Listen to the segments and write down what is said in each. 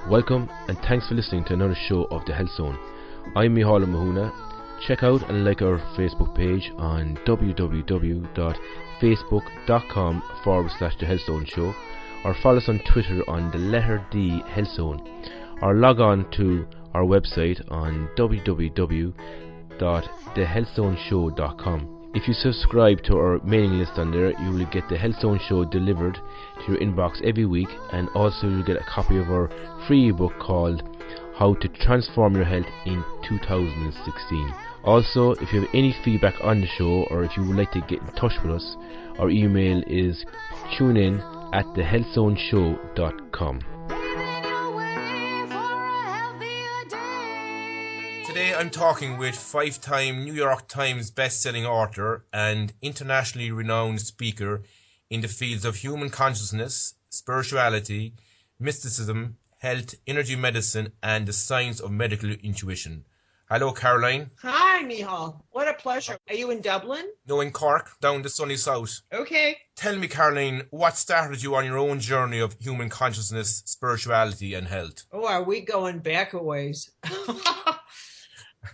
Welcome and thanks for listening to another show of The Health Zone. I'm Mícheál Ó Mathúna. Check out and like our Facebook page on www.facebook.com/The Health Zone Show, or follow us on Twitter on the letter D Health Zone, or log on to our website on www.thehealthzoneshow.com. If you subscribe to our mailing list on there, you will get the Health Zone Show delivered to your inbox every week, and also you'll get a copy of our free ebook called How to Transform Your Health in 2016. Also, if you have any feedback on the show, or if you would like to get in touch with us, our email is tunein@thehealthzoneshow.com. Today I'm talking with 5-time New York Times best-selling author and internationally renowned speaker in the fields of human consciousness, spirituality, mysticism, health, energy medicine, and the science of medical intuition. Hello, Caroline. Hi, Mícheál. What a pleasure. Are you in Dublin? No, in Cork, down the sunny south. Okay. Tell me, Caroline, what started you on your own journey of human consciousness, spirituality, and health? Oh, are we going back a ways?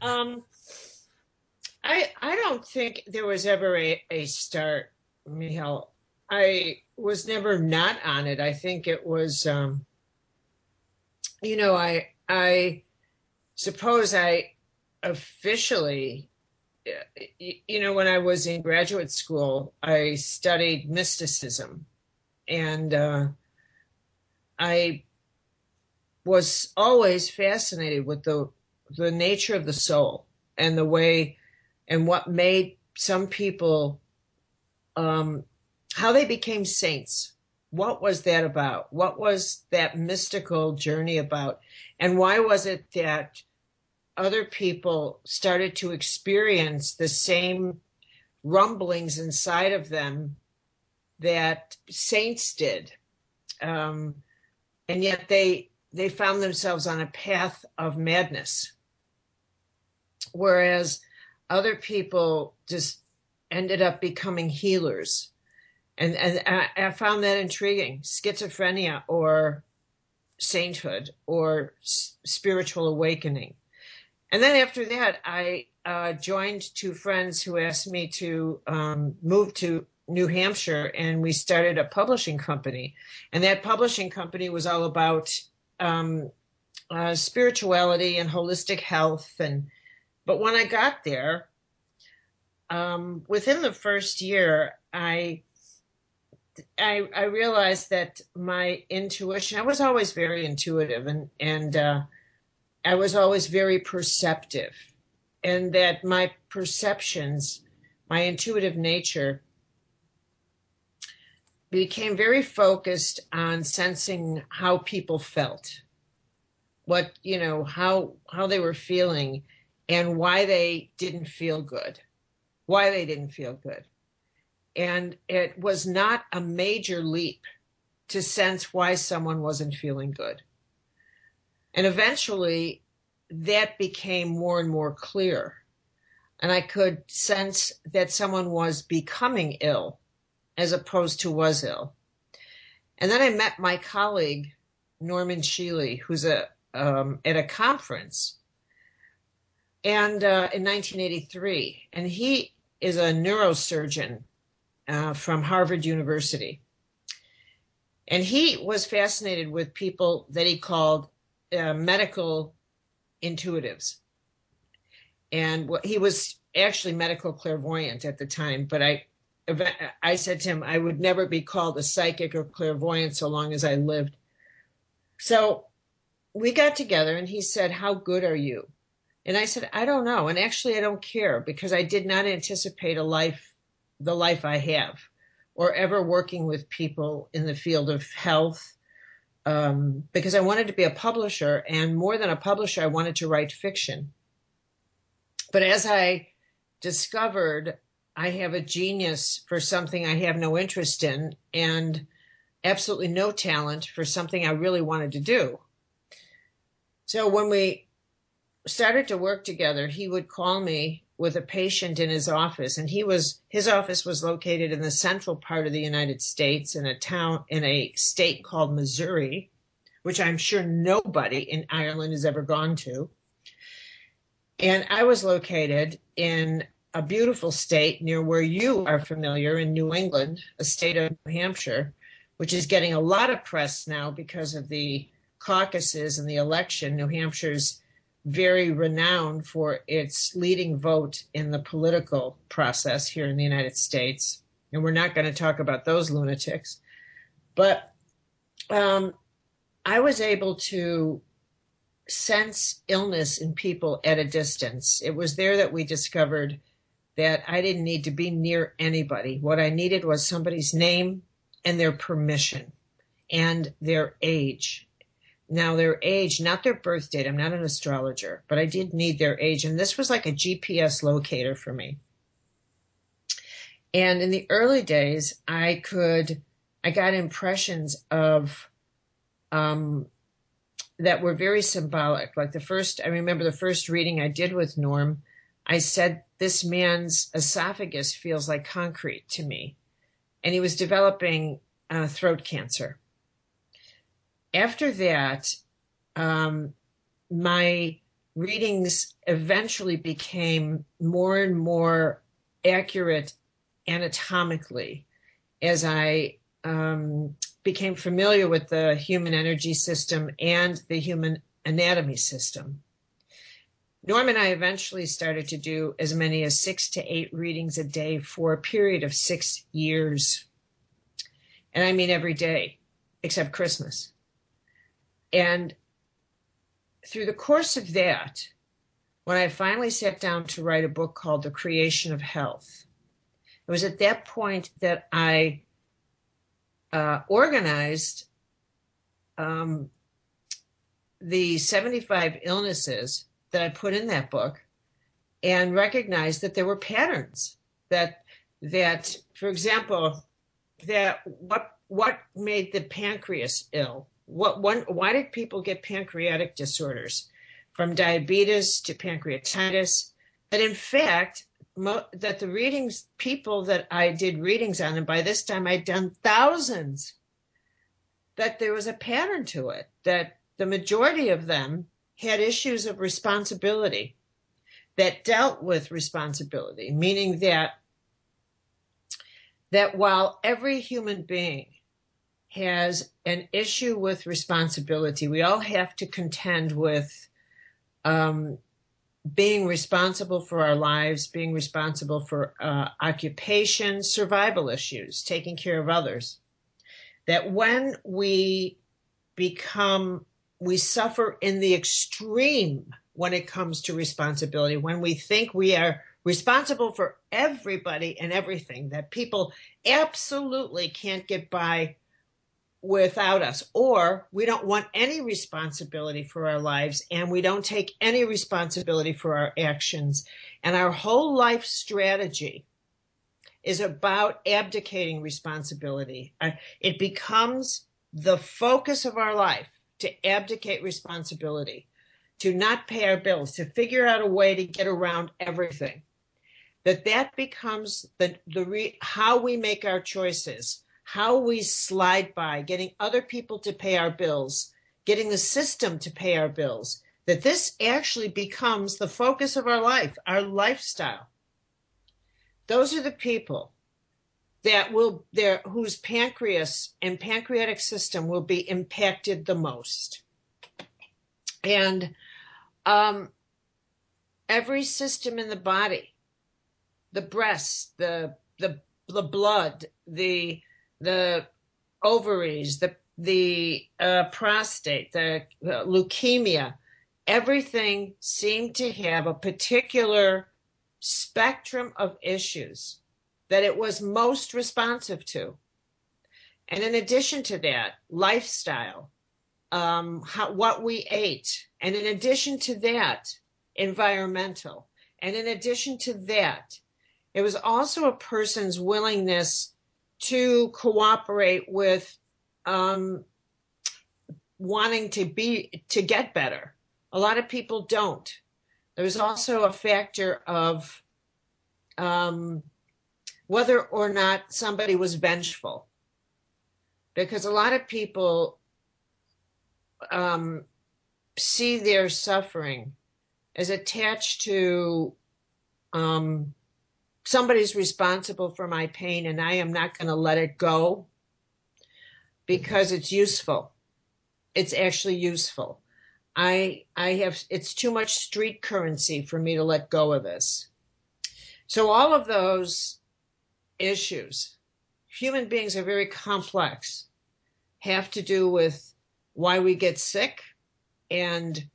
I don't think there was ever a start, Mícheál. I was never not on it. I think it was, I suppose I officially, when I was in graduate school, I studied mysticism, and I was always fascinated with the nature of the soul and the way and what made some people, how they became saints. What was that about? What was that mystical journey about? And why was it that other people started to experience the same rumblings inside of them that saints did? And yet they found themselves on a path of madness, whereas other people just ended up becoming healers. And I found that intriguing. Schizophrenia or sainthood or spiritual awakening. And then after that, I joined two friends who asked me to move to New Hampshire, and we started a publishing company. And that publishing company was all about spirituality and holistic health. But when I got there, within the first year, I realized that my intuition, I was always very intuitive, and I was always very perceptive, and that my perceptions, my intuitive nature, became very focused on sensing how people felt, how they were feeling, and why they didn't feel good. And it was not a major leap to sense why someone wasn't feeling good. And eventually that became more and more clear. And I could sense that someone was becoming ill as opposed to was ill. And then I met my colleague, Norman Shealy, who's at a conference and in 1983. And he is a neurosurgeon from Harvard University. And he was fascinated with people that he called medical intuitives. And he was actually medical clairvoyant at the time, but I said to him, I would never be called a psychic or clairvoyant so long as I lived. So we got together and he said, how good are you? And I said, I don't know. And actually, I don't care, because I did not anticipate the life I have, or ever working with people in the field of health, because I wanted to be a publisher, and more than a publisher, I wanted to write fiction. But as I discovered, I have a genius for something I have no interest in, and absolutely no talent for something I really wanted to do. So when we started to work together, he would call me with a patient in his office, and his office was located in the central part of the United States in a state called Missouri, which I'm sure nobody in Ireland has ever gone to. And I was located in a beautiful state near where you are familiar, in New England, a state of New Hampshire, which is getting a lot of press now because of the caucuses and the election. New Hampshire's very renowned for its leading vote in the political process here in the United States. And we're not going to talk about those lunatics. But I was able to sense illness in people at a distance. It was there that we discovered that I didn't need to be near anybody. What I needed was somebody's name and their permission and their age. Now, their age, not their birth date. I'm not an astrologer, but I did need their age. And this was like a GPS locator for me. And in the early days, I got impressions of that were very symbolic. Like I remember the first reading I did with Norm, I said, this man's esophagus feels like concrete to me. And he was developing throat cancer. After that, my readings eventually became more and more accurate anatomically as I became familiar with the human energy system and the human anatomy system. Norm and I eventually started to do as many as 6 to 8 readings a day for a period of 6 years. And I mean every day, except Christmas. And through the course of that, when I finally sat down to write a book called The Creation of Health, it was at that point that I organized the 75 illnesses that I put in that book and recognized that there were patterns that for example, that what made the pancreas ill? Why did people get pancreatic disorders, from diabetes to pancreatitis? That in fact, that the people that I did readings on, and by this time I'd done thousands, that there was a pattern to it, that the majority of them had issues of responsibility that dealt with responsibility, meaning that while every human being has an issue with responsibility, we all have to contend with being responsible for our lives, being responsible for occupation, survival issues, taking care of others. That when we suffer in the extreme when it comes to responsibility, when we think we are responsible for everybody and everything, that people absolutely can't get by without us, or we don't want any responsibility for our lives and we don't take any responsibility for our actions. And our whole life strategy is about abdicating responsibility. It becomes the focus of our life to abdicate responsibility, to not pay our bills, to figure out a way to get around everything. That becomes how we make our choices, how we slide by, getting other people to pay our bills, getting the system to pay our bills, that this actually becomes the focus of our life, our lifestyle. Those are the people whose pancreas and pancreatic system will be impacted the most. And every system in the body, the breasts, the blood, the ovaries, the prostate, the leukemia, everything seemed to have a particular spectrum of issues that it was most responsive to. And in addition to that, lifestyle, what we ate. And in addition to that, environmental. And in addition to that, it was also a person's willingness to cooperate with wanting to get better. A lot of people don't. There was also a factor of whether or not somebody was vengeful. Because a lot of people see their suffering as attached to somebody's responsible for my pain and I am not going to let it go because it's useful. It's actually useful. It's too much street currency for me to let go of this. So all of those issues, human beings are very complex, have to do with why we get sick and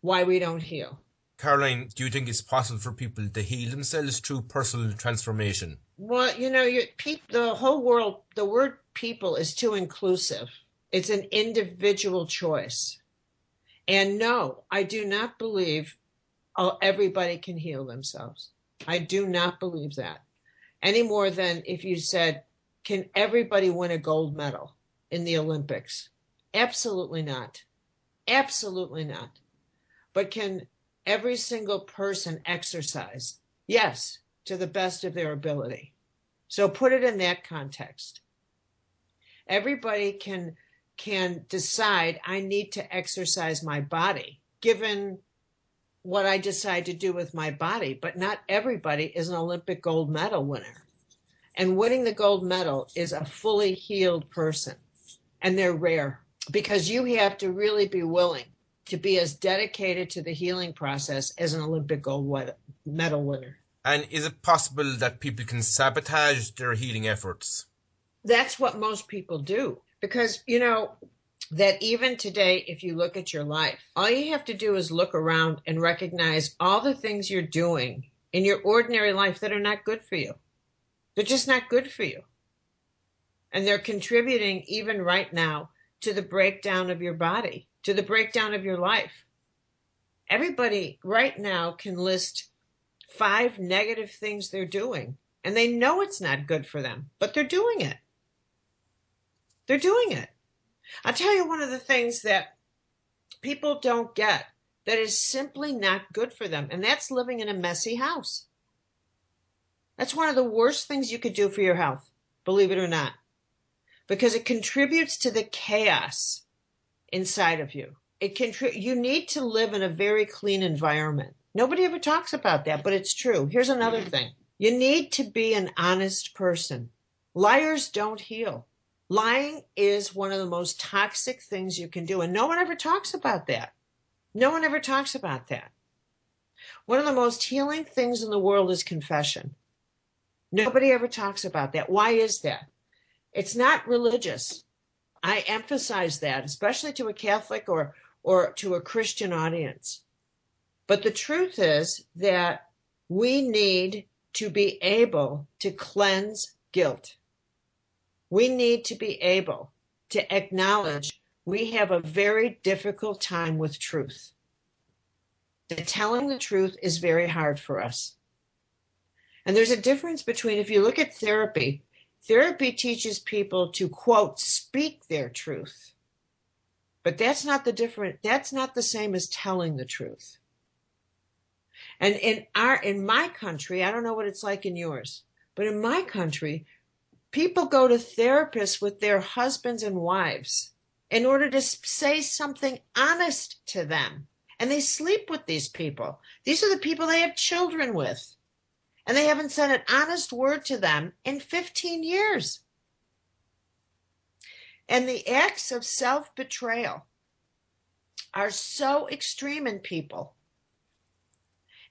why we don't heal. Caroline, do you think it's possible for people to heal themselves through personal transformation? Well, the whole world, the word people is too inclusive. It's an individual choice. And no, I do not believe everybody can heal themselves. I do not believe that. Any more than if you said, can everybody win a gold medal in the Olympics? Absolutely not. Absolutely not. But can every single person exercise? Yes, to the best of their ability. So put it in that context. Everybody can decide I need to exercise my body, given what I decide to do with my body. But not everybody is an Olympic gold medal winner. And winning the gold medal is a fully healed person. And they're rare because you have to really be willing to be as dedicated to the healing process as an Olympic gold medal winner. And is it possible that people can sabotage their healing efforts? That's what most people do. Because, that even today, if you look at your life, all you have to do is look around and recognize all the things you're doing in your ordinary life that are not good for you. They're just not good for you. And they're contributing even right now to the breakdown of your body, to the breakdown of your life. Everybody right now can list 5 negative things they're doing, and they know it's not good for them, but they're doing it. They're doing it. I'll tell you one of the things that people don't get that is simply not good for them, and that's living in a messy house. That's one of the worst things you could do for your health, believe it or not, because it contributes to the chaos inside of you. You need to live in a very clean environment. Nobody ever talks about that, but it's true. Here's another thing. You need to be an honest person. Liars don't heal. Lying is one of the most toxic things you can do, and no one ever talks about that. No one ever talks about that. One of the most healing things in the world is confession. Nobody ever talks about that. Why is that? It's not religious. I emphasize that, especially to a Catholic or to a Christian audience. But the truth is that we need to be able to cleanse guilt. We need to be able to acknowledge we have a very difficult time with truth. That telling the truth is very hard for us. And there's a difference between, if you look at therapy, therapy teaches people to, quote, speak their truth. But that's not the same as telling the truth. And in my country, I don't know what it's like in yours, but in my country, people go to therapists with their husbands and wives in order to say something honest to them. And they sleep with these people. These are the people they have children with. And they haven't said an honest word to them in 15 years. And the acts of self-betrayal are so extreme in people.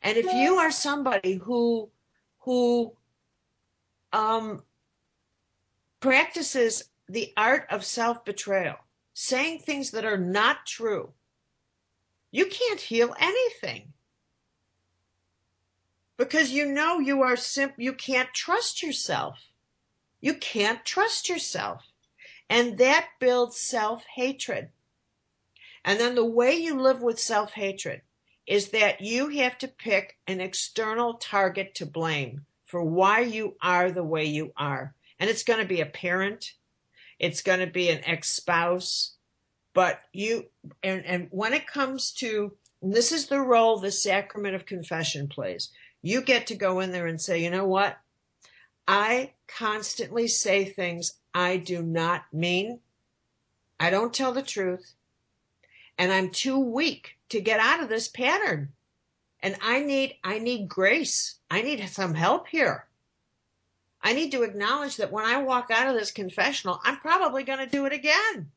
And if you are somebody who practices the art of self-betrayal, saying things that are not true, you can't heal anything. Because you can't trust yourself. You can't trust yourself. And that builds self-hatred. And then the way you live with self-hatred is that you have to pick an external target to blame for why you are the way you are. And it's going to be a parent. It's going to be an ex-spouse. But and when it comes to, and this is the role the sacrament of confession plays, you get to go in there and say, you know what? I constantly say things I do not mean. I don't tell the truth. and I'm too weak to get out of this pattern. And I need grace. I need some help here. I need to acknowledge that when I walk out of this confessional, I'm probably going to do it again.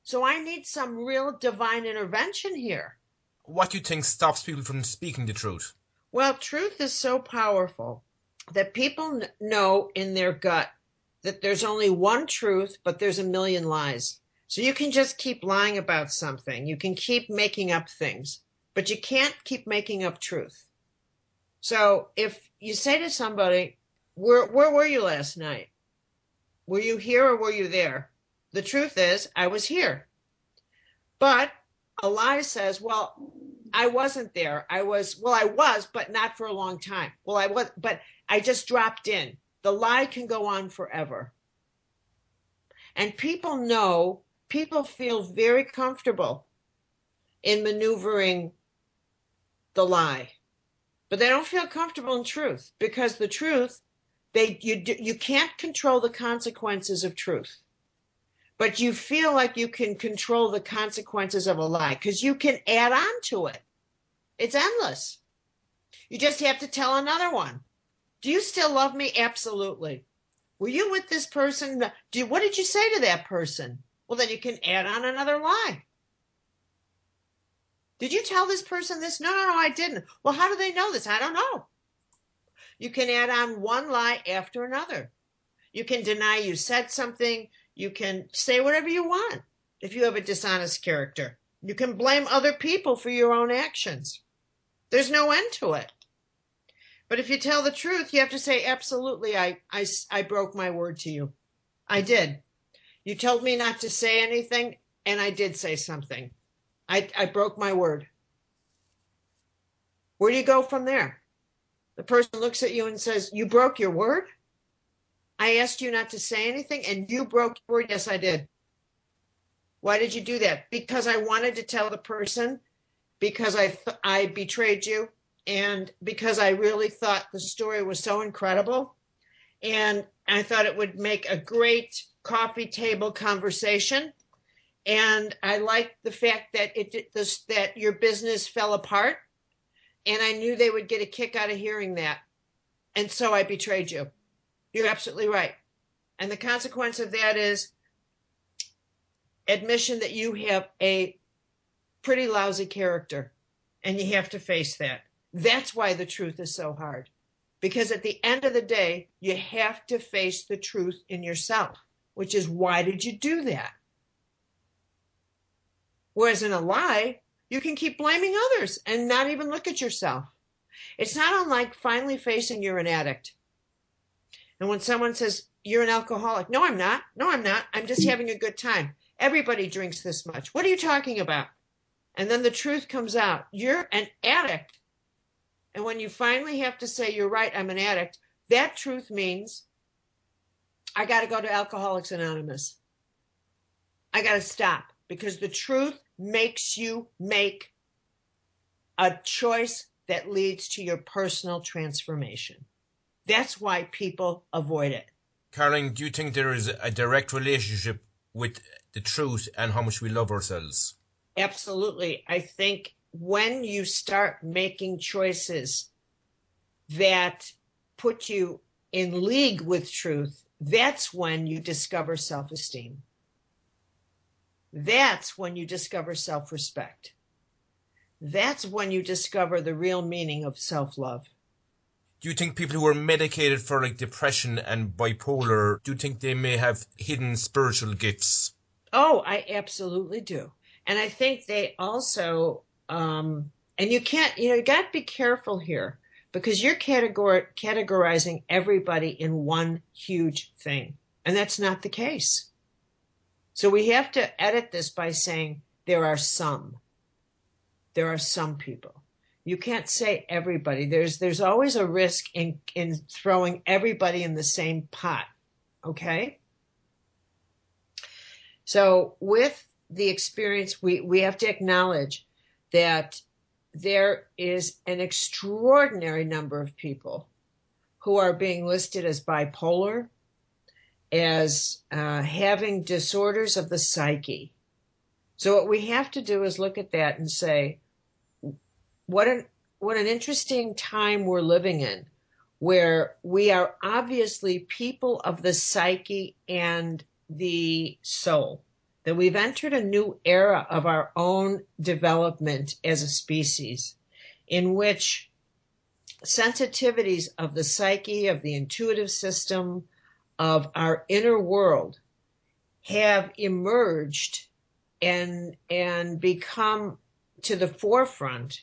So I need some real divine intervention here. What do you think stops people from speaking the truth? Well, truth is so powerful that people know in their gut that there's only one truth, but there's a million lies. So you can just keep lying about something. You can keep making up things, but you can't keep making up truth. So if you say to somebody, where were you last night? Were you here or were you there? The truth is, I was here. But a lie says, well, I wasn't there. I was, but not for a long time. Well, I was, but I just dropped in. The lie can go on forever. And people feel very comfortable in maneuvering the lie. But they don't feel comfortable in truth, because the truth, you can't control the consequences of truth. But you feel like you can control the consequences of a lie because you can add on to it. It's endless. You just have to tell another one. Do you still love me? Absolutely. Were you with this person? What did you say to that person? Well, then you can add on another lie. Did you tell this person this? No, I didn't. Well, how do they know this? I don't know. You can add on one lie after another. You can deny you said something. You can say whatever you want if you have a dishonest character. You can blame other people for your own actions. There's no end to it. But if you tell the truth, you have to say, absolutely, I broke my word to you. I did. You told me not to say anything, and I did say something. I broke my word. Where do you go from there? The person looks at you and says, you broke your word? I asked you not to say anything, and you broke your word? Yes, I did. Why did you do that? Because I wanted to tell the person, because I betrayed you, and because I really thought the story was so incredible, and I thought it would make a great coffee table conversation, and I liked the fact that that your business fell apart, and I knew they would get a kick out of hearing that, and so I betrayed you. You're absolutely right. And the consequence of that is admission that you have a pretty lousy character, and you have to face that. That's why the truth is so hard. Because at the end of the day, you have to face the truth in yourself, which is, why did you do that? Whereas in a lie, you can keep blaming others and not even look at yourself. It's not unlike finally facing you're an addict. And when someone says, you're an alcoholic, no, I'm not. No, I'm not. I'm just having a good time. Everybody drinks this much. What are you talking about? And then the truth comes out. You're an addict. And when you finally have to say, you're right, I'm an addict, that truth means I got to go to Alcoholics Anonymous. I got to stop, because the truth makes you make a choice that leads to your personal transformation. That's why people avoid it. Caroline, do you think there is a direct relationship with the truth and how much we love ourselves? Absolutely. I think when you start making choices that put you in league with truth, that's when you discover self-esteem. That's when you discover self-respect. That's when you discover the real meaning of self-love. Do you think people who are medicated for like depression and bipolar, do you think they may have hidden spiritual gifts? Oh, I absolutely do. And I think they also, and you can't, you got to be careful here, because you're categorizing everybody in one huge thing. And that's not the case. So we have to edit this by saying there are some people. You can't say everybody. There's always a risk in throwing everybody in the same pot. Okay? So with the experience, we have to acknowledge that there is an extraordinary number of people who are being listed as bipolar, as having disorders of the psyche. So what we have to do is look at that and say, what an interesting time we're living in, where we are obviously people of the psyche and the soul, that we've entered a new era of our own development as a species, in which sensitivities of the psyche, of the intuitive system, of our inner world have emerged and become to the forefront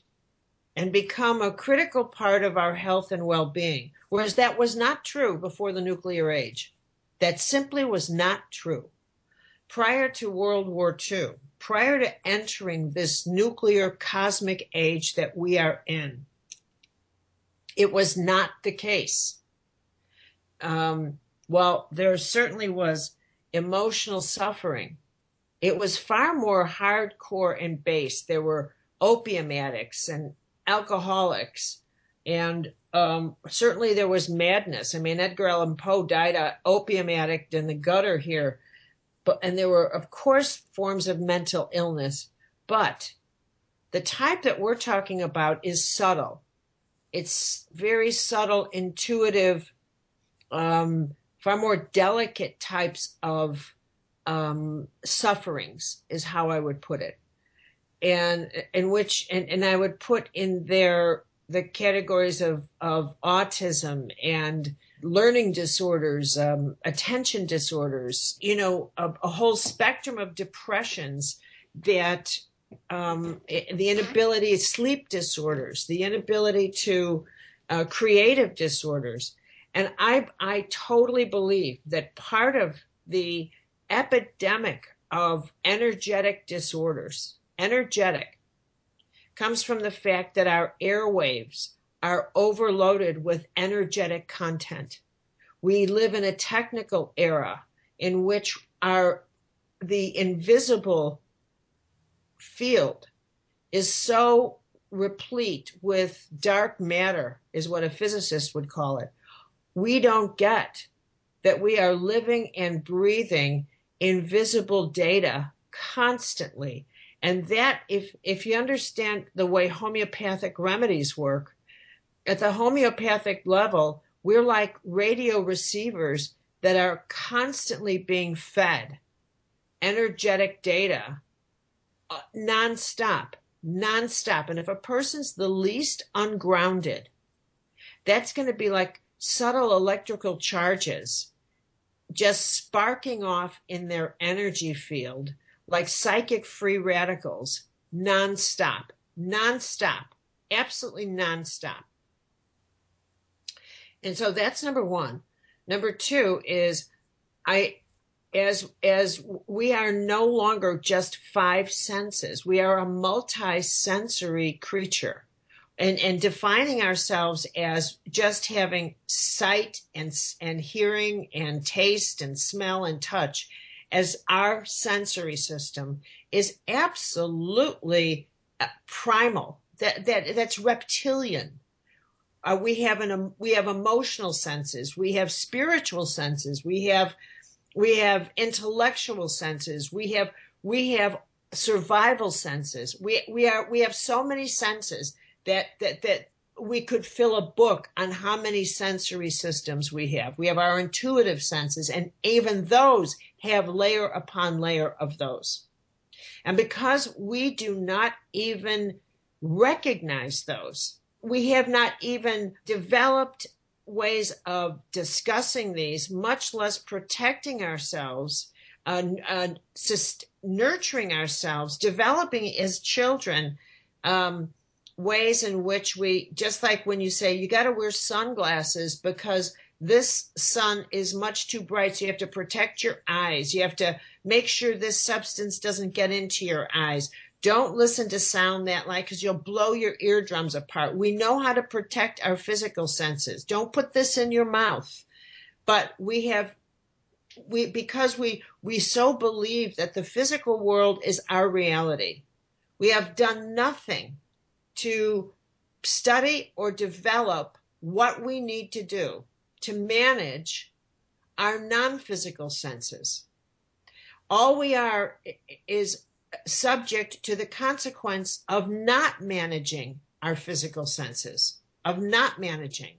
and become a critical part of our health and well-being, whereas that was not true before the nuclear age. That simply was not true. Prior to World War II, prior to entering this nuclear cosmic age that we are in, it was not the case. While there certainly was emotional suffering, it was far more hardcore and base. There were opium addicts and alcoholics, and certainly there was madness. I mean, Edgar Allan Poe died an opium addict in the gutter here. And there were, of course, forms of mental illness, but the type that we're talking about is subtle. It's very subtle, intuitive, far more delicate types of sufferings is how I would put it. And in which, and I would put in there the categories of autism and learning disorders, attention disorders, a whole spectrum of depressions that the inability, sleep disorders, the inability to creative disorders. And I totally believe that part of the epidemic of energetic disorders, comes from the fact that our airwaves are overloaded with energetic content. We live in a technical era in which the invisible field is so replete with dark matter, is what a physicist would call it. We don't get that we are living and breathing invisible data constantly. And that, if you understand the way homeopathic remedies work, at the homeopathic level, we're like radio receivers that are constantly being fed energetic data nonstop. And if a person's the least ungrounded, that's going to be like subtle electrical charges just sparking off in their energy field, like psychic free radicals, nonstop, absolutely nonstop. And so that's number one. Number two is as we are no longer just five senses, we are a multi-sensory creature. And defining ourselves as just having sight and hearing and taste and smell and touch as our sensory system is absolutely primal. That's reptilian. We have emotional senses. We have spiritual senses. We have intellectual senses. We have survival senses. We have so many senses that we could fill a book on how many sensory systems we have. We have our intuitive senses, and even those have layer upon layer of those. And because we do not even recognize those, we have not even developed ways of discussing these, much less protecting ourselves, nurturing ourselves, developing as children, ways in which we, just like when you say you got to wear sunglasses because this sun is much too bright, so you have to protect your eyes. You have to make sure this substance doesn't get into your eyes. Don't listen to sound that loud because you'll blow your eardrums apart. We know how to protect our physical senses. Don't put this in your mouth. But because we so believe that the physical world is our reality, we have done nothing to study or develop what we need to do to manage our non-physical senses. All we are is subject to the consequence of not managing our physical senses, of not managing.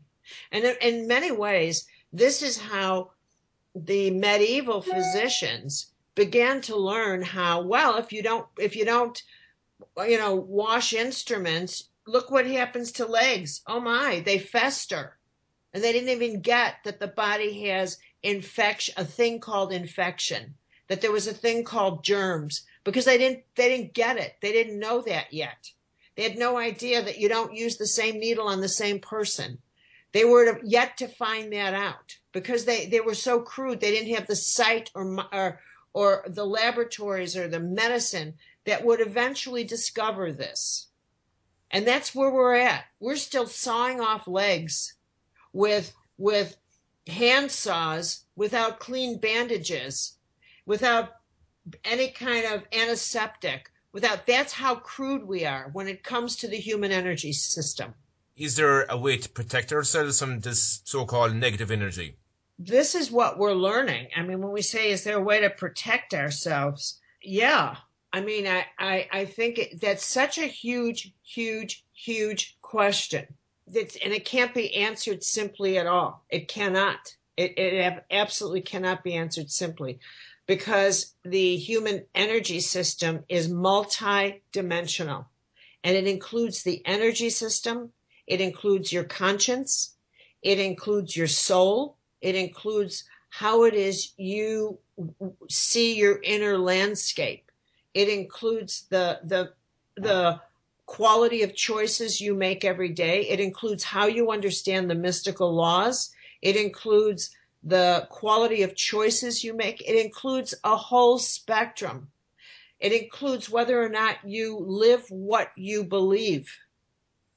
And in many ways, this is how the medieval physicians began to learn how, well, if you don't, wash instruments, look what happens to legs. Oh my, they fester. And they didn't even get that the body has infection, a thing called infection, that there was a thing called germs, because they didn't get it. They didn't know that yet. They had no idea that you don't use the same needle on the same person. They were yet to find that out because they were so crude. They didn't have the sight or the laboratories or the medicine that would eventually discover this. And that's where we're at. We're still sawing off legs with hand saws, without clean bandages, without any kind of antiseptic, that's how crude we are when it comes to the human energy system. Is there a way to protect ourselves from this so-called negative energy? This is what we're learning. I mean, when we say, is there a way to protect ourselves? Yeah. I mean, I think that's such a huge, huge, huge question. And it can't be answered simply at all. It cannot. It absolutely cannot be answered simply, because the human energy system is multi-dimensional, and it includes the energy system. It includes your conscience. It includes your soul. It includes how it is you see your inner landscape. It includes the quality of choices you make every day. It includes how you understand the mystical laws. It includes the quality of choices you make. It includes a whole spectrum. It includes whether or not you live what you believe.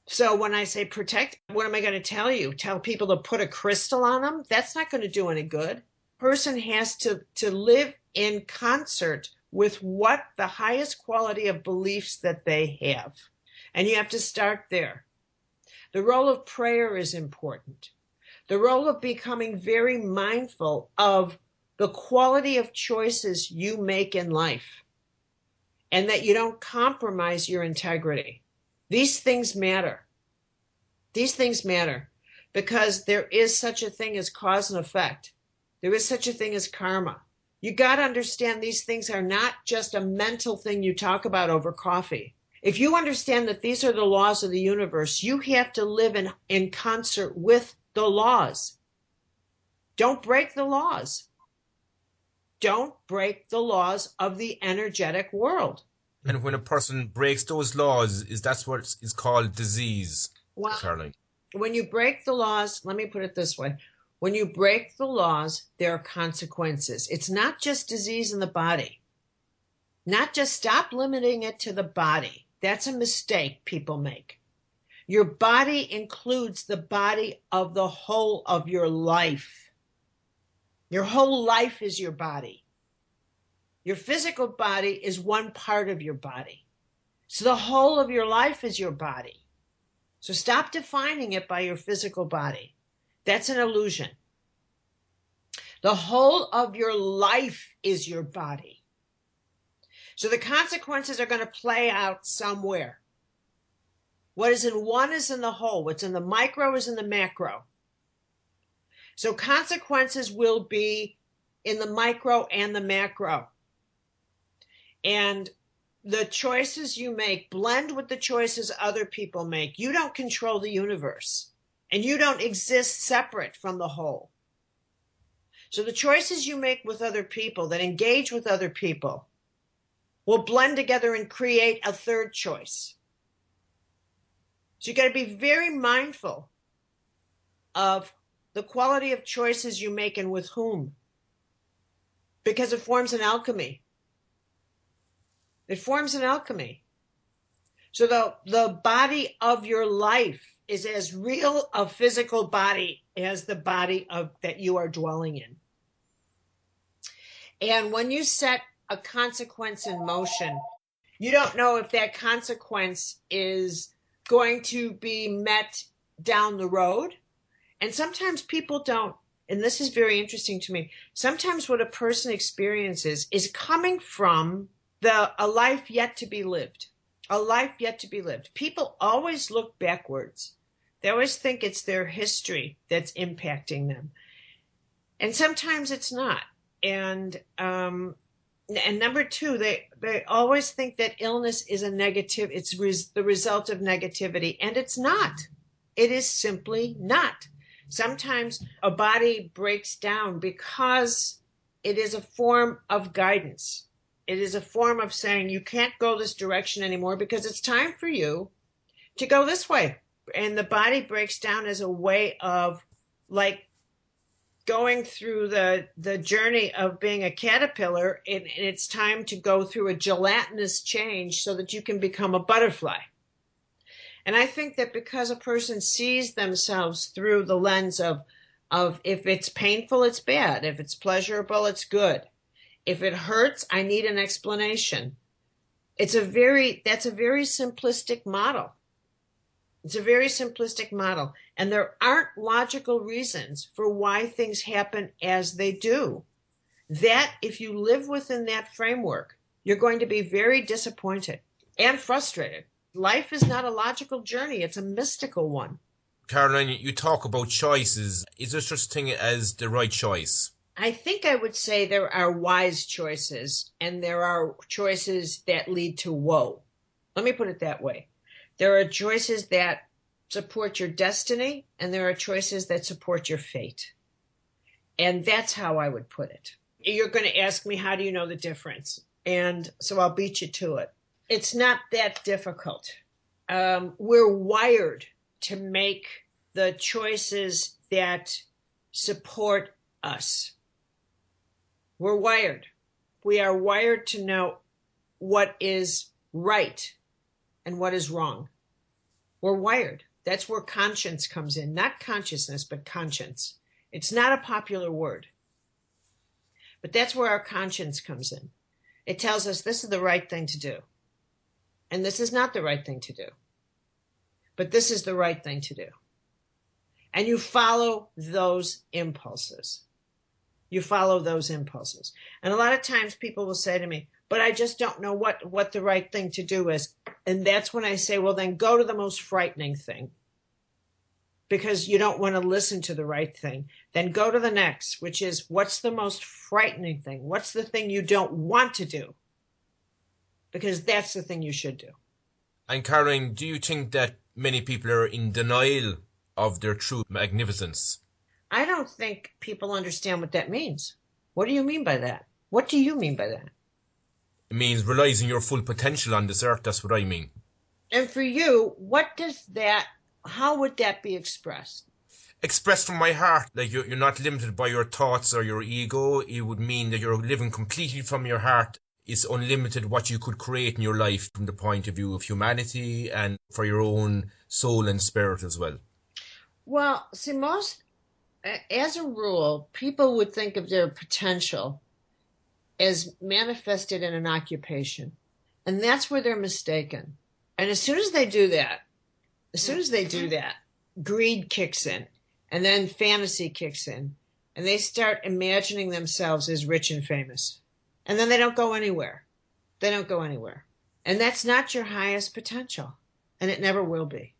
So when I say protect, what am I going to tell you? Tell people to put a crystal on them? That's not going to do any good. Person has to live in concert with what the highest quality of beliefs that they have. And you have to start there. The role of prayer is important. The role of becoming very mindful of the quality of choices you make in life, and that you don't compromise your integrity. These things matter. These things matter because there is such a thing as cause and effect. There is such a thing as karma. You got to understand these things are not just a mental thing you talk about over coffee. If you understand that these are the laws of the universe, you have to live in concert with the laws. Don't break the laws. Don't break the laws of the energetic world. And when a person breaks those laws, is that what is called disease, Well, Caroline? When you break the laws, let me put it this way. When you break the laws, there are consequences. It's not just disease in the body. Not just stop limiting it to the body. That's a mistake people make. Your body includes the body of the whole of your life. Your whole life is your body. Your physical body is one part of your body. So the whole of your life is your body. So stop defining it by your physical body. That's an illusion. The whole of your life is your body. So the consequences are going to play out somewhere. What is in one is in the whole. What's in the micro is in the macro. So consequences will be in the micro and the macro. And the choices you make blend with the choices other people make. You don't control the universe. And you don't exist separate from the whole. So the choices you make with other people that engage with other people will blend together and create a third choice. So you got to be very mindful of the quality of choices you make and with whom, because it forms an alchemy. It forms an alchemy. So the body of your life is as real a physical body as the body that you are dwelling in. And when you set a consequence in motion, you don't know if that consequence is going to be met down the road. And sometimes people don't, and this is very interesting to me, sometimes what a person experiences is coming from A life yet to be lived. A life yet to be lived. People always look backwards. They always think it's their history that's impacting them. And sometimes it's not. And number two, they always think that illness is a negative, it's the result of negativity, and it's not. It is simply not. Sometimes a body breaks down because it is a form of guidance. It is a form of saying you can't go this direction anymore because it's time for you to go this way. And the body breaks down as a way of, like, going through the journey of being a caterpillar, and it's time to go through a gelatinous change so that you can become a butterfly. And I think that because a person sees themselves through the lens of if it's painful, it's bad. If it's pleasurable, it's good. If it hurts, I need an explanation. That's a very simplistic model. It's a very simplistic model. And there aren't logical reasons for why things happen as they do. That, if you live within that framework, you're going to be very disappointed and frustrated. Life is not a logical journey. It's a mystical one. Caroline, you talk about choices. Is there such a thing as the right choice? I think I would say there are wise choices, and there are choices that lead to woe. Let me put it that way. There are choices that support your destiny, and there are choices that support your fate. And that's how I would put it. You're going to ask me, how do you know the difference? And so I'll beat you to it. It's not that difficult. We're wired to make the choices that support us. We're wired. We are wired to know what is right and what is wrong. We're wired. That's where conscience comes in. Not consciousness, but conscience. It's not a popular word. But that's where our conscience comes in. It tells us this is the right thing to do. And this is not the right thing to do. But this is the right thing to do. And you follow those impulses. You follow those impulses. And a lot of times people will say to me, but I just don't know what the right thing to do is. And that's when I say, well, then go to the most frightening thing. Because you don't want to listen to the right thing. Then go to the next, which is, what's the most frightening thing? What's the thing you don't want to do? Because that's the thing you should do. And Caroline, do you think that many people are in denial of their true magnificence? I don't think people understand what that means. What do you mean by that? What do you mean by that? It means realizing your full potential on this earth. That's what I mean. And for you, how would that be expressed? Expressed from my heart. Like you're not limited by your thoughts or your ego. It would mean that you're living completely from your heart. It's unlimited what you could create in your life from the point of view of humanity and for your own soul and spirit as well. Well, see, as a rule, people would think of their potential as manifested in an occupation. And that's where they're mistaken. And as soon as they do that, greed kicks in, and then fantasy kicks in, and they start imagining themselves as rich and famous. And then they don't go anywhere. They don't go anywhere. And that's not your highest potential. And it never will be.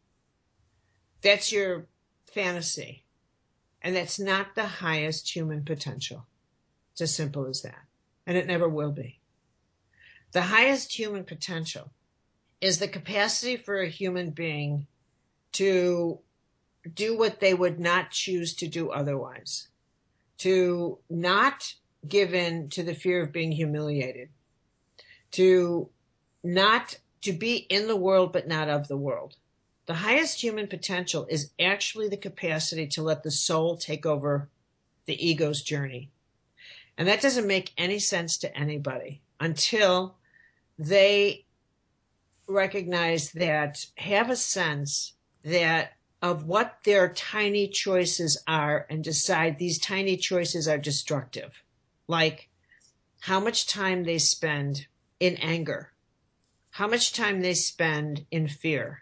That's your fantasy. And that's not the highest human potential. It's as simple as that. And it never will be. The highest human potential is the capacity for a human being to do what they would not choose to do otherwise. To not give in to the fear of being humiliated, to be in the world but not of the world. The highest human potential is actually the capacity to let the soul take over the ego's journey. And that doesn't make any sense to anybody until they recognize that, have a sense that of what their tiny choices are, and decide these tiny choices are destructive. Like how much time they spend in anger, how much time they spend in fear,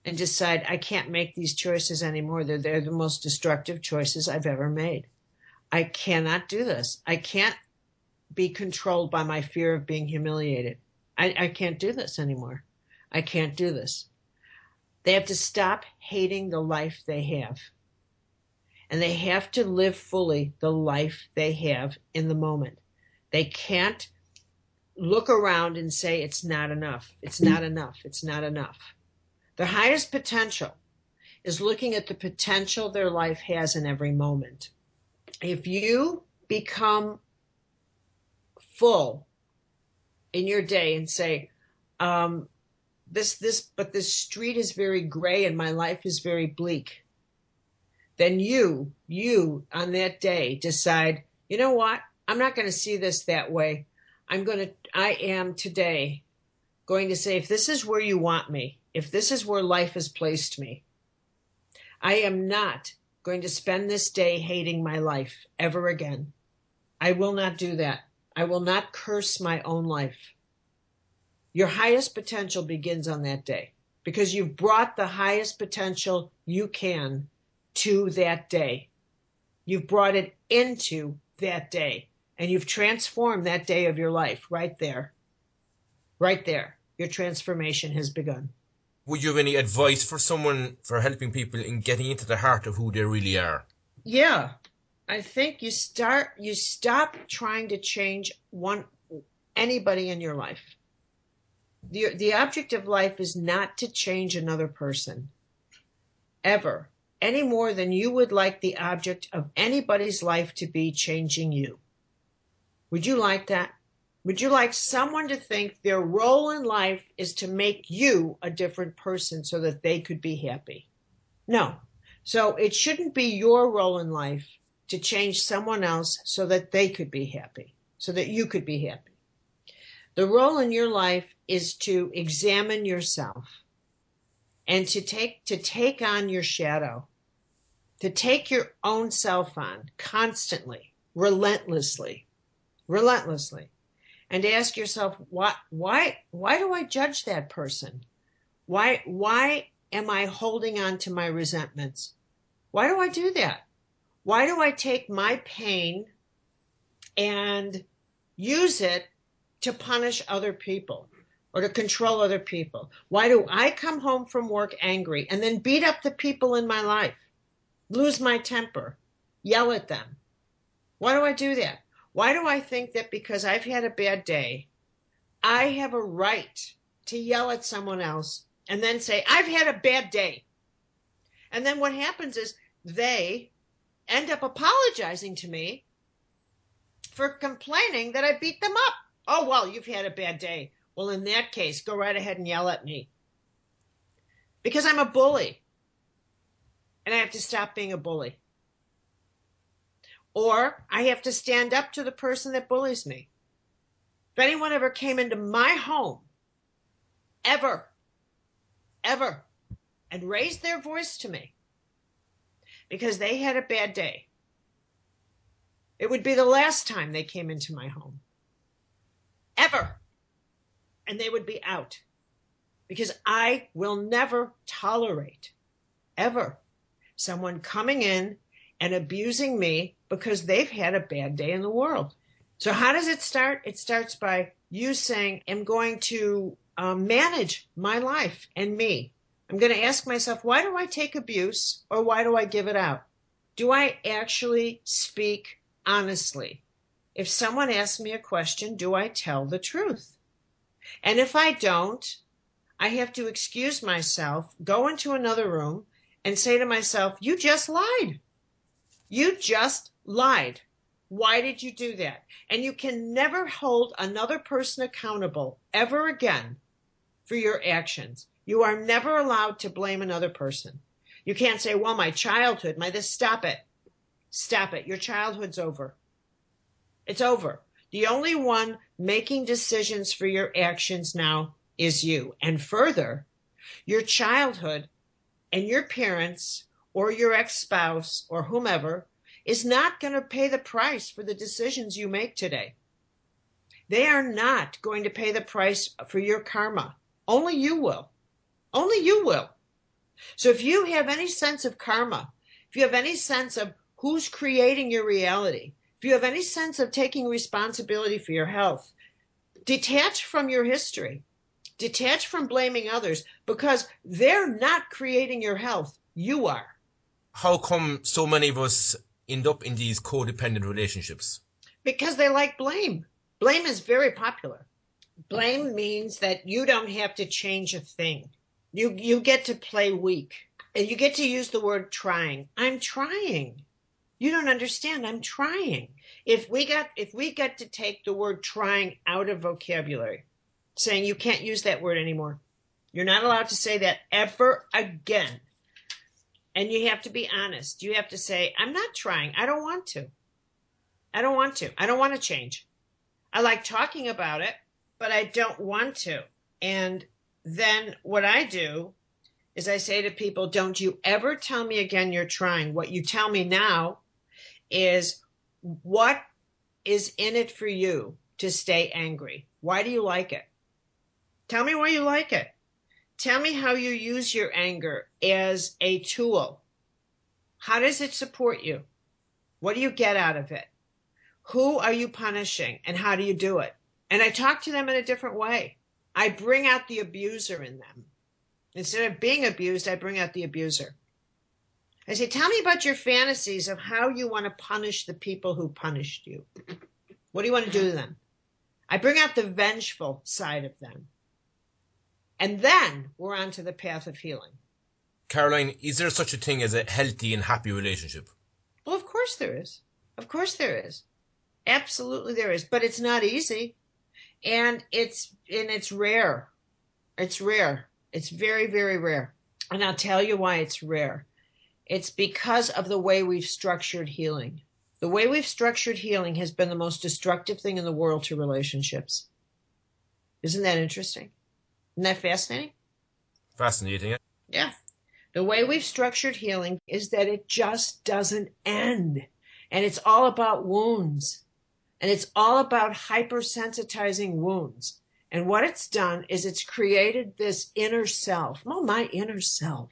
and decide, I can't make these choices anymore. They're the most destructive choices I've ever made. I cannot do this. I can't be controlled by my fear of being humiliated. I can't do this anymore. I can't do this. They have to stop hating the life they have. And they have to live fully the life they have in the moment. They can't look around and say, it's not enough. It's not enough. It's not enough. Their highest potential is looking at the potential their life has in every moment. If you become full in your day and say, but this street is very gray and my life is very bleak, then you on that day decide, you know what? I'm not going to see this that way. I am today going to say, if this is where you want me, if this is where life has placed me, I am not going to spend this day hating my life ever again. I will not do that. I will not curse my own life. Your highest potential begins on that day because you've brought the highest potential you can to that day. You've brought it into that day and you've transformed that day of your life right there. Right there. Your transformation has begun. Would you have any advice for someone for helping people in getting into the heart of who they really are? Yeah. I think you stop trying to change anybody in your life. The object of life is not to change another person, ever, any more than you would like the object of anybody's life to be changing you. Would you like that? Would you like someone to think their role in life is to make you a different person so that they could be happy? No. So it shouldn't be your role in life to change someone else so that they could be happy, so that you could be happy. The role in your life is to examine yourself and to take on your shadow, to take your own self on constantly, relentlessly, and ask yourself, why do I judge that person? Why am I holding on to my resentments? Why do I do that? Why do I take my pain and use it to punish other people or to control other people? Why do I come home from work angry and then beat up the people in my life, lose my temper, yell at them? Why do I do that? Why do I think that because I've had a bad day, I have a right to yell at someone else and then say, I've had a bad day? And then what happens is they end up apologizing to me for complaining that I beat them up. Oh, well, you've had a bad day. Well, in that case, go right ahead and yell at me. Because I'm a bully. And I have to stop being a bully. Or I have to stand up to the person that bullies me. If anyone ever came into my home, ever, and raised their voice to me because they had a bad day, it would be the last time they came into my home. Ever. And they would be out. Because I will never tolerate, ever, someone coming in and abusing me because they've had a bad day in the world. So how does it start? It starts by you saying, I'm going to manage my life and me. I'm going to ask myself, why do I take abuse or why do I give it out? Do I actually speak honestly? If someone asks me a question, do I tell the truth? And if I don't, I have to excuse myself, go into another room, and say to myself, you just lied. You just lied. Why did you do that? And you can never hold another person accountable ever again for your actions. You are never allowed to blame another person. You can't say, well, my childhood, this, stop it. Stop it. Your childhood's over. It's over. The only one making decisions for your actions now is you. And further, your childhood and your parents or your ex-spouse or whomever is not going to pay the price for the decisions you make today. They are not going to pay the price for your karma. Only you will. Only you will. So if you have any sense of karma, if you have any sense of who's creating your reality, if you have any sense of taking responsibility for your health, detach from your history, detach from blaming others, because they're not creating your health. You are. How come so many of us end up in these codependent relationships? Because they like blame. Blame is very popular. Blame means that you don't have to change a thing. You get to play weak. And you get to use the word trying. I'm trying. You don't understand. I'm trying. If we get to take the word trying out of vocabulary, saying you can't use that word anymore. You're not allowed to say that ever again. And you have to be honest. You have to say, I'm not trying. I don't want to. I don't want to. I don't want to change. I like talking about it, but I don't want to. And then what I do is I say to people, don't you ever tell me again you're trying. What you tell me now is, what is in it for you to stay angry? Why do you like it? Tell me why you like it. Tell me how you use your anger as a tool. How does it support you? What do you get out of it? Who are you punishing and how do you do it? And I talk to them in a different way. I bring out the abuser in them. Instead of being abused, I bring out the abuser. I say, tell me about your fantasies of how you want to punish the people who punished you. What do you want to do to them? I bring out the vengeful side of them. And then we're on to the path of healing. Caroline, is there such a thing as a healthy and happy relationship? Well, of course there is. Of course there is. Absolutely there is. But it's not easy. And it's rare. It's rare. It's very, very rare. And I'll tell you why it's rare. It's because of the way we've structured healing. The way we've structured healing has been the most destructive thing in the world to relationships. Isn't that interesting? Isn't that fascinating? Fascinating. Yeah. The way we've structured healing is that it just doesn't end. And it's all about wounds. And it's all about hypersensitizing wounds. And what it's done is it's created this inner self. Oh, my inner self.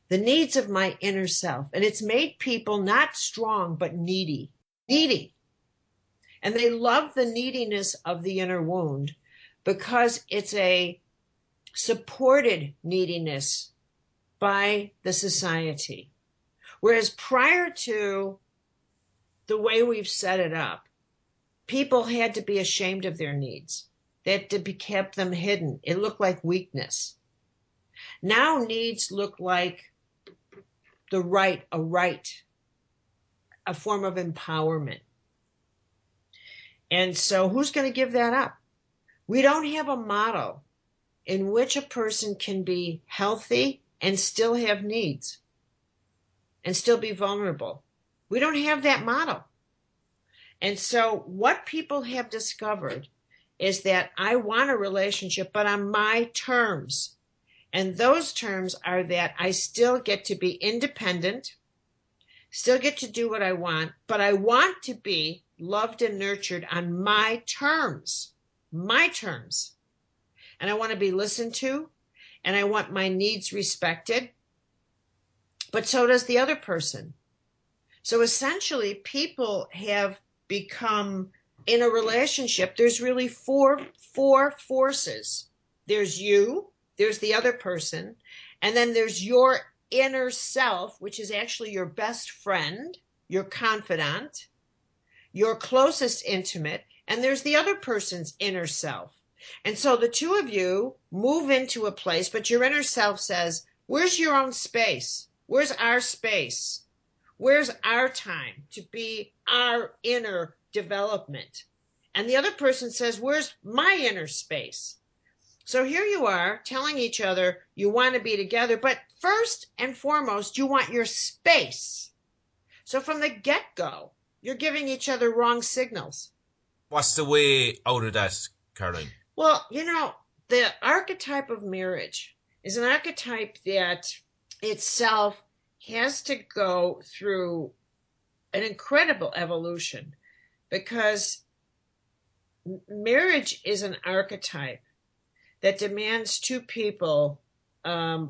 The needs of my inner self. And it's made people not strong, but needy. Needy. And they love the neediness of the inner wound because it's a supported neediness by the society. Whereas prior to the way we've set it up, people had to be ashamed of their needs. They had to be kept them hidden. It looked like weakness. Now needs look like a right, a form of empowerment. And so who's going to give that up? We don't have a model in which a person can be healthy and still have needs and still be vulnerable. We don't have that model. And so what people have discovered is that I want a relationship, but on my terms. And those terms are that I still get to be independent, still get to do what I want, but I want to be loved and nurtured on my terms. My terms. And I want to be listened to, and I want my needs respected, but so does the other person. So essentially, people have become, in a relationship, there's really four forces. There's you, there's the other person, and then there's your inner self, which is actually your best friend, your confidant, your closest intimate, and there's the other person's inner self. And so the two of you move into a place, but your inner self says, where's your own space? Where's our space? Where's our time to be our inner development? And the other person says, where's my inner space? So here you are telling each other you want to be together, but first and foremost, you want your space. So from the get-go, you're giving each other wrong signals. What's the way out of that, Caroline? Well, the archetype of marriage is an archetype that itself has to go through an incredible evolution, because marriage is an archetype that demands two people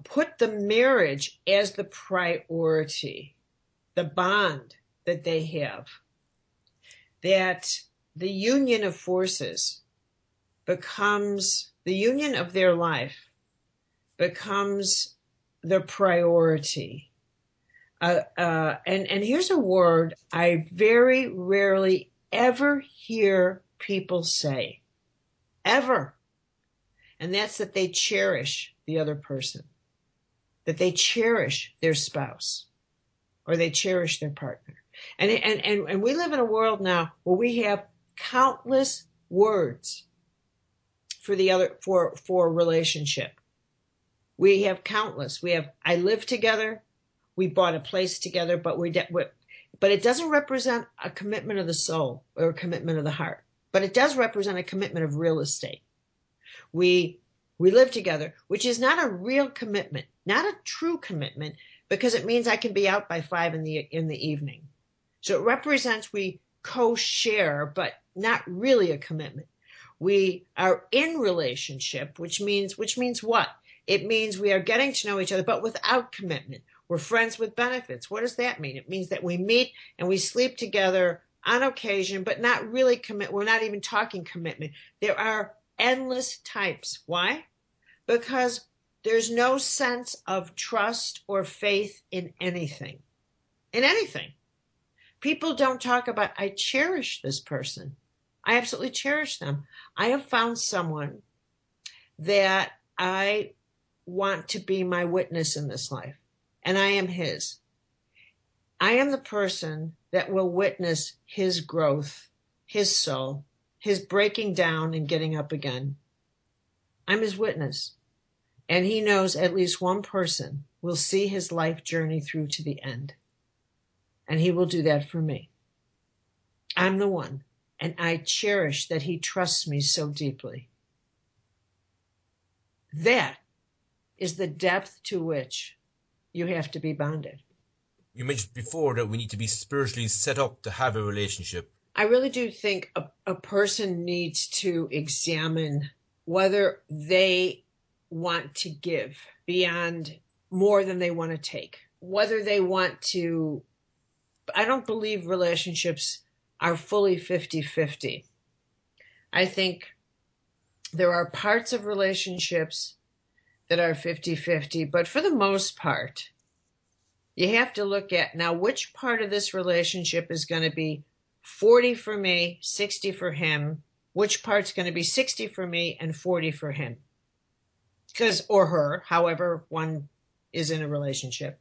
put the marriage as the priority, the bond that they have. that the union of forces becomes, the union of their life becomes the priority. And here's a word I very rarely ever hear people say, ever. And that's that they cherish the other person, that they cherish their spouse, or they cherish their partner. And we live in a world now where we have countless words for the other, for relationship. We have countless. We have, I live together. We bought a place together, but but it doesn't represent a commitment of the soul or a commitment of the heart, but it does represent a commitment of real estate. We live together, which is not a real commitment, not a true commitment, because it means I can be out by 5 in the evening. So it represents we co-share, but not really a commitment. We are in relationship, which means what? It means we are getting to know each other, but without commitment. We're friends with benefits. What does that mean? It means that we meet and we sleep together on occasion, but not really commit. We're not even talking commitment. There are endless types. Why? Because there's no sense of trust or faith in anything. In anything. People don't talk about, I cherish this person. I absolutely cherish them. I have found someone that I want to be my witness in this life, and I am his. I am the person that will witness his growth, his soul, his breaking down and getting up again. I'm his witness. And he knows at least one person will see his life journey through to the end. And he will do that for me. I'm the one. And I cherish that he trusts me so deeply. That is the depth to which you have to be bonded. You mentioned before that we need to be spiritually set up to have a relationship. I really do think a person needs to examine whether they want to give beyond more than they want to take. Whether they want to, I don't believe relationships are fully 50-50. I think there are parts of relationships that are 50-50, but for the most part, you have to look at now which part of this relationship is going to be 40 for me, 60 for him, which part's going to be 60 for me and 40 for him. Because, or her, however one is in a relationship.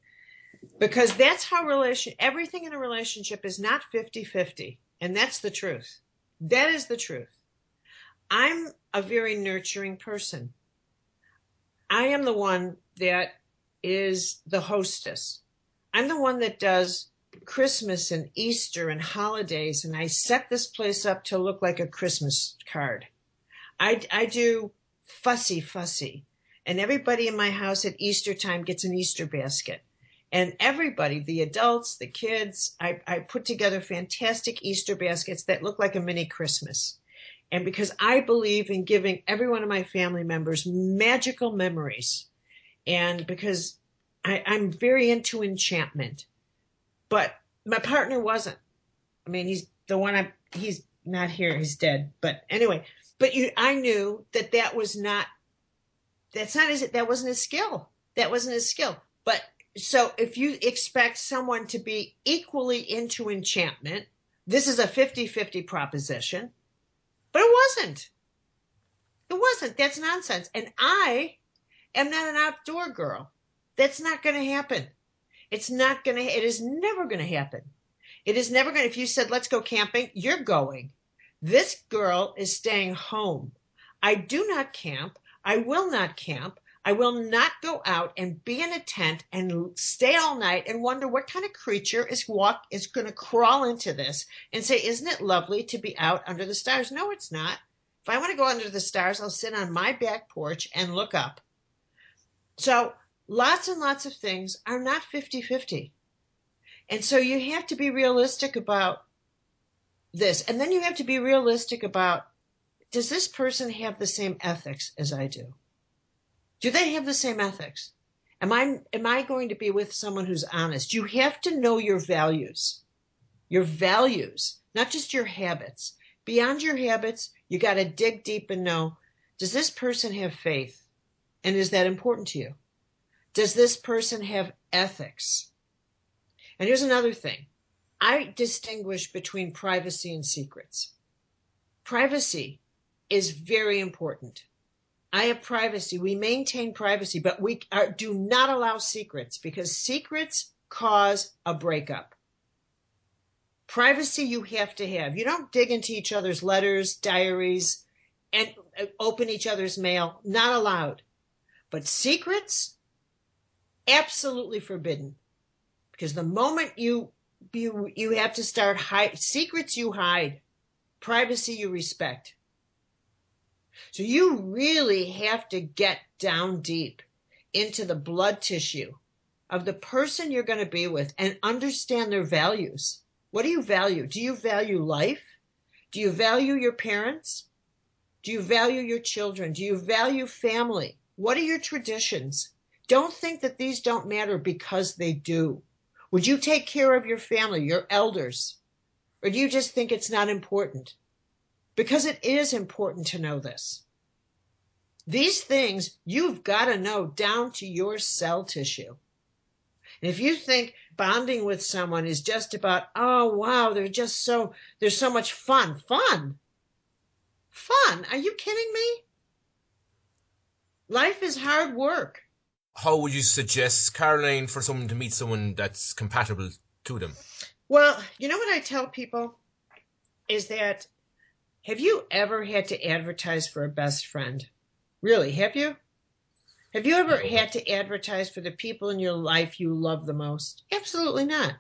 Because that's how everything in a relationship is not 50-50. And that's the truth. That is the truth. I'm a very nurturing person. I am the one that is the hostess. I'm the one that does Christmas and Easter and holidays, and I set this place up to look like a Christmas card. I do fussy. And everybody in my house at Easter time gets an Easter basket. And everybody, the adults, the kids, I put together fantastic Easter baskets that look like a mini Christmas. And because I believe in giving every one of my family members magical memories, and because I'm very into enchantment, but my partner wasn't. I mean, he's the one he's not here, he's dead. But anyway, I knew that wasn't his skill. That wasn't his skill. But so if you expect someone to be equally into enchantment, this is a 50-50 proposition. But it wasn't. It wasn't. That's nonsense. And I am not an outdoor girl. That's not going to happen. It is never going to happen. It is never going to, if you said, let's go camping, you're going. This girl is staying home. I do not camp. I will not camp. I will not go out and be in a tent and stay all night and wonder what kind of creature is going to crawl into this and say, isn't it lovely to be out under the stars? No, it's not. If I want to go under the stars, I'll sit on my back porch and look up. So lots and lots of things are not 50-50. And so you have to be realistic about this. And then you have to be realistic about, does this person have the same ethics as I do? Do they have the same ethics? Am I going to be with someone who's honest? You have to know your values. Your values not just your habits. Beyond your habits, you got to dig deep and know, does this person have faith? And is that important to you? Does this person have ethics? And here's another thing. I distinguish between privacy and secrets. Privacy is very important. I have privacy. We maintain privacy, but we do not allow secrets because secrets cause a breakup. Privacy you have to have. You don't dig into each other's letters, diaries, and open each other's mail. Not allowed. But secrets, absolutely forbidden. Because the moment you have to start secrets you hide, privacy you respect. So you really have to get down deep into the blood tissue of the person you're going to be with and understand their values. What do you value? Do you value life? Do you value your parents? Do you value your children? Do you value family? What are your traditions? Don't think that these don't matter because they do. Would you take care of your family, your elders? Or do you just think it's not important? Because it is important to know this. These things you've got to know down to your cell tissue. And if you think bonding with someone is just about, oh, wow, there's so much fun. Fun? Are you kidding me? Life is hard work. How would you suggest, Caroline, for someone to meet someone that's compatible to them? Well, you know what I tell people is that, have you ever had to advertise for a best friend? Really, have you? Have you ever had to advertise for the people in your life you love the most? Absolutely not.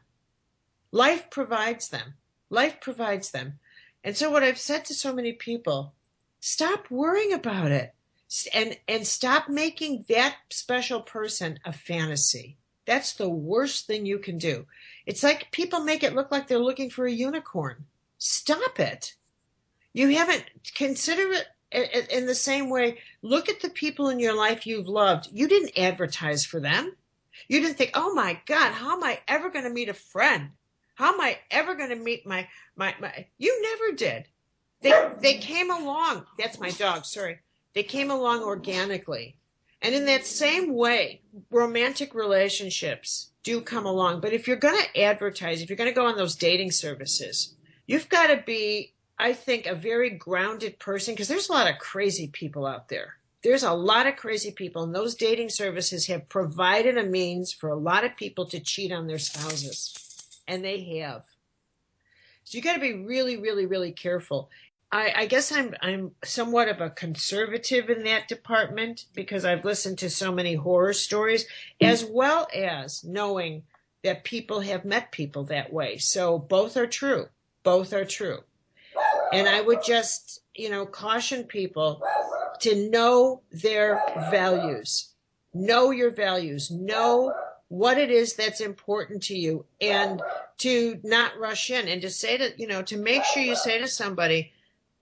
Life provides them. Life provides them. And so what I've said to so many people, stop worrying about it and stop making that special person a fantasy. That's the worst thing you can do. It's like people make it look like they're looking for a unicorn. Stop it. You haven't consider it in the same way. Look at the people in your life you've loved. You didn't advertise for them. You didn't think, oh my God, how am I ever going to meet a friend? How am I ever going to meet my you never did. They came along. That's my dog, sorry. They came along organically. And in that same way, romantic relationships do come along. But if you're going to advertise, if you're going to go on those dating services, you've got to be, I think, a very grounded person, because there's a lot of crazy people out there. There's a lot of crazy people, and those dating services have provided a means for a lot of people to cheat on their spouses, and they have. So you got to be really, really, really careful. I guess I'm somewhat of a conservative in that department because I've listened to so many horror stories, as well as knowing that people have met people that way. So both are true. Both are true. And I would just, caution people to know their values. Know your values. Know what it is that's important to you, and to not rush in, and to say to make sure you say to somebody,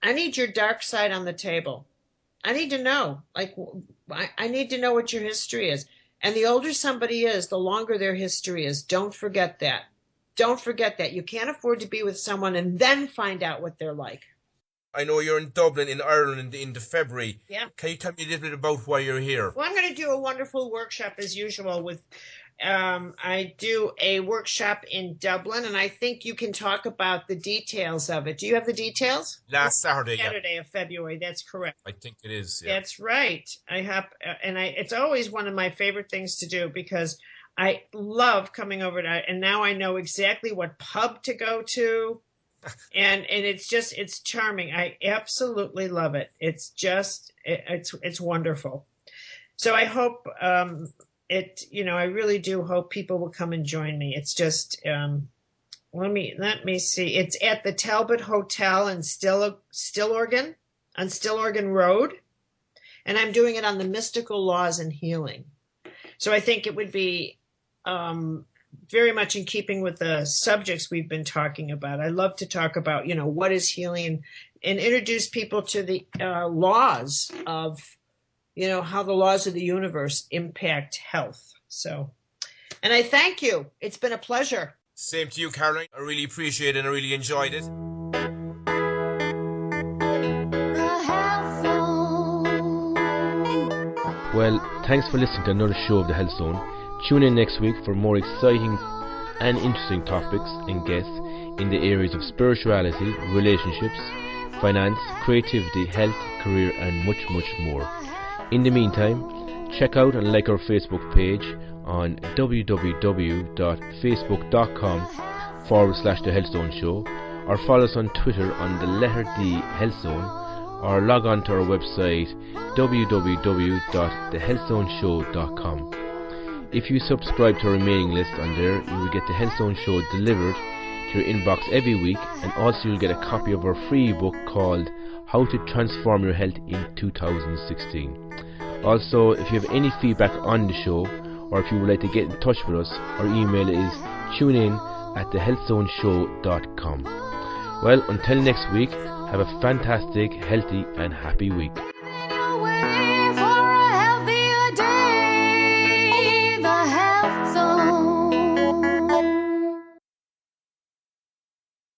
I need your dark side on the table. I need to know. I need to know what your history is. And the older somebody is, the longer their history is. Don't forget that. Don't forget that. You can't afford to be with someone and then find out what they're like. I know you're in Dublin, in Ireland, in February. Yeah. Can you tell me a little bit about why you're here? Well, I'm going to do a wonderful workshop as usual with I do a workshop in Dublin, and I think you can talk about the details of it. Do you have the details? Last Saturday, Saturday of February, that's correct. I think it is. Yeah. That's right. I have, it's always one of my favorite things to do because I love coming over to, and now I know exactly what pub to go to, and it's charming. I absolutely love it. It's just, it's wonderful. So I hope, I really do hope people will come and join me. It's just, let me see. It's at the Talbot Hotel in Stillorgan, on Stillorgan Road. And I'm doing it on the mystical laws and healing. So I think it would be very much in keeping with the subjects we've been talking about. I love to talk about, what is healing, and introduce people to the laws of, how the laws of the universe impact health. So, and I thank you. It's been a pleasure. Same to you, Caroline. I really appreciate it and I really enjoyed it. Well, thanks for listening to another show of The Health Zone. Tune in next week for more exciting and interesting topics and guests in the areas of spirituality, relationships, finance, creativity, health, career and much more. In the meantime, check out and like our Facebook page on www.facebook.com/The Health Zone Show, or follow us on Twitter on the letter D Health Zone, or log on to our website www.thehealthzoneshow.com. If you subscribe to our mailing list on there, you will get the Health Zone Show delivered to your inbox every week, and also you'll get a copy of our free book called How to Transform Your Health in 2016. Also, if you have any feedback on the show, or if you would like to get in touch with us, our email is tunein@thehealthzoneshow.com. Well, until next week, have a fantastic, healthy and happy week.